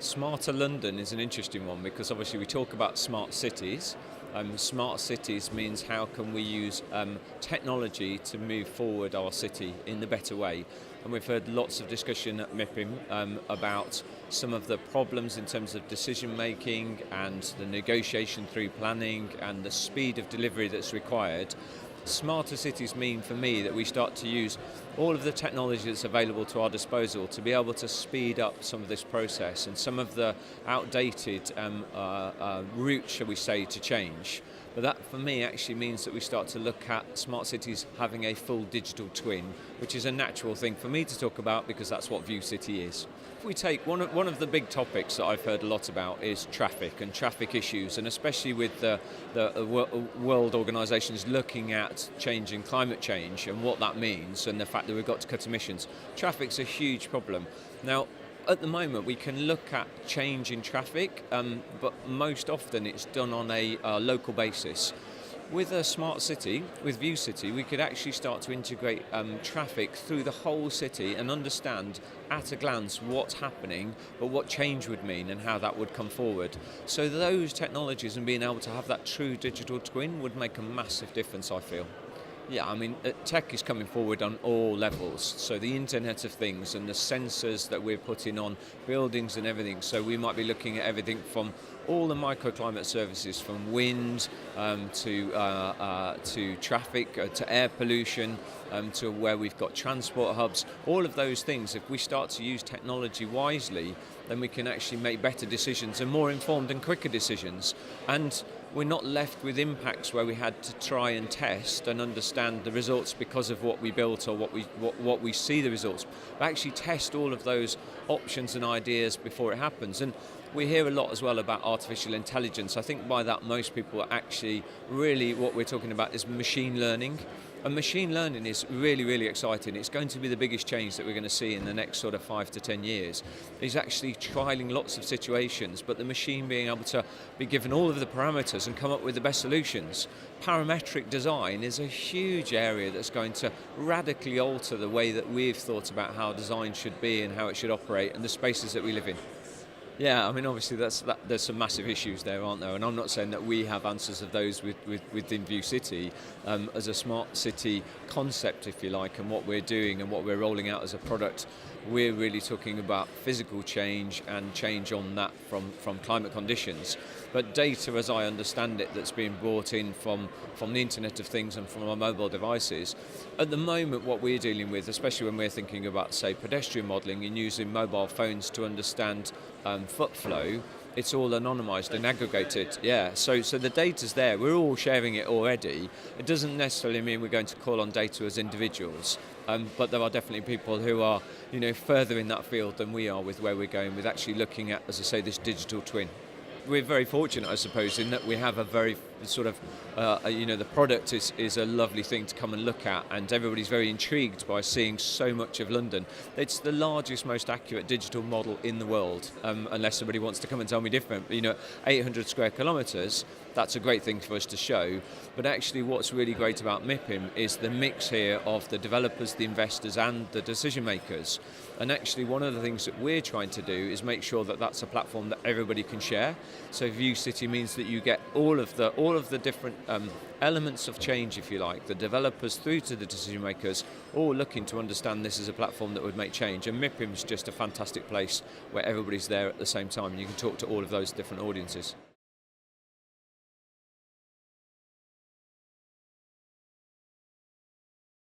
Smarter London is an interesting one because obviously we talk about smart cities. Smart cities means how can we use technology to move forward our city in the better way. And we've heard lots of discussion at MIPIM about some of the problems in terms of decision making and the negotiation through planning and the speed of delivery that's required. Smarter cities mean for me that we start to use all of the technology that's available to our disposal to be able to speed up some of this process and some of the outdated routes, shall we say, to change. But that for me actually means that we start to look at smart cities having a full digital twin, which is a natural thing for me to talk about because that's what VU.CITY is. If we take one of the big topics that I've heard a lot about is traffic and traffic issues, and especially with the world organisations looking at changing climate change and what that means and the fact that we've got to cut emissions. Traffic's a huge problem. Now, at the moment we can look at change in traffic, but most often it's done on a local basis. With a smart city, with VU.CITY, we could actually start to integrate traffic through the whole city and understand at a glance what's happening, but what change would mean and how that would come forward. So those technologies and being able to have that true digital twin would make a massive difference, I feel. Yeah, I mean, tech is coming forward on all levels. So the Internet of Things and the sensors that we're putting on buildings and everything. So we might be looking at everything from all the microclimate services, from wind to traffic, to air pollution, to where we've got transport hubs. All of those things, if we start to use technology wisely, then we can actually make better decisions and more informed and quicker decisions. And we're not left with impacts where we had to try and test and understand the results because of what we built or what we see the results. But actually test all of those options and ideas before it happens. And we hear a lot as well about artificial intelligence. I think by that most people are actually really what we're talking about is machine learning. And machine learning is really, really exciting. It's going to be the biggest change that we're going to see in the next sort of 5 to 10 years. It's actually trialling lots of situations, but the machine being able to be given all of the parameters and come up with the best solutions. Parametric design is a huge area that's going to radically alter the way that we've thought about how design should be and how it should operate and the spaces that we live in. Yeah, I mean, obviously there's some massive issues there, aren't there? And I'm not saying that we have answers of those within VU.CITY as a smart city concept, if you like, and what we're doing and what we're rolling out as a product. We're really talking about physical change and change on that from climate conditions. But data, as I understand it, that's being brought in from the Internet of Things and from our mobile devices, at the moment what we're dealing with, especially when we're thinking about, say, pedestrian modelling and using mobile phones to understand foot flow, it's all anonymised and aggregated. Yeah, so the data's there. We're all sharing it already. It doesn't necessarily mean we're going to call on data as individuals, but there are definitely people who are, further in that field than we are with where we're going with actually looking at, as I say, this digital twin. We're very fortunate, I suppose, in that we have a very sort of, the product is a lovely thing to come and look at, and everybody's very intrigued by seeing so much of London. It's the largest, most accurate digital model in the world, unless somebody wants to come and tell me different. 800 square kilometres, that's a great thing for us to show. But actually what's really great about MIPIM is the mix here of the developers, the investors and the decision makers. And actually one of the things that we're trying to do is make sure that that's a platform that everybody can share. So VU.CITY means that you get all of the different elements of change, if you like, the developers through to the decision makers, all looking to understand this as a platform that would make change. And MIPIM's just a fantastic place where everybody's there at the same time and you can talk to all of those different audiences.